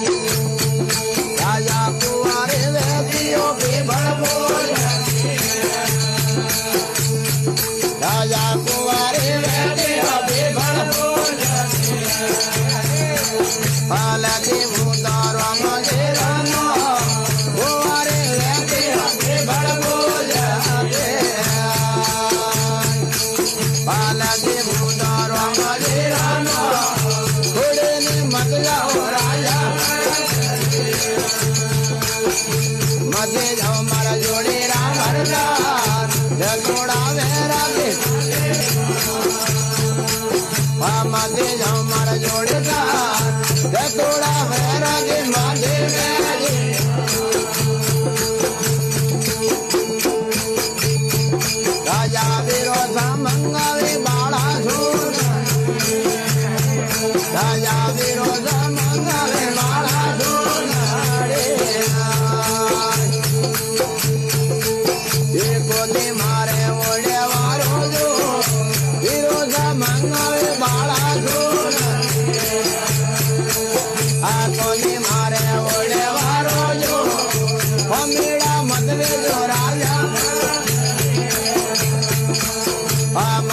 राजा कुंवारे वेदियो बेभड़ बोल राजा कुंवारे वेदियो बेभड़ बोल पालकी मुदारो मंदिरनो कुंवारे वेदियो बेभड़ बोल पालकी मुदारो मंदिरनो घोड़े मत जाओ राजा मजे जाओ मारा जोड़े राम हरदास थोड़ा मेरा के मजे जाओ मारा जोड़े थोड़ा मेरा के माधे राजा विरोधा मंगावे बाड़ा झूठ राजा विरोधा मंगावे बाड़ा झूठ ये गोली मारे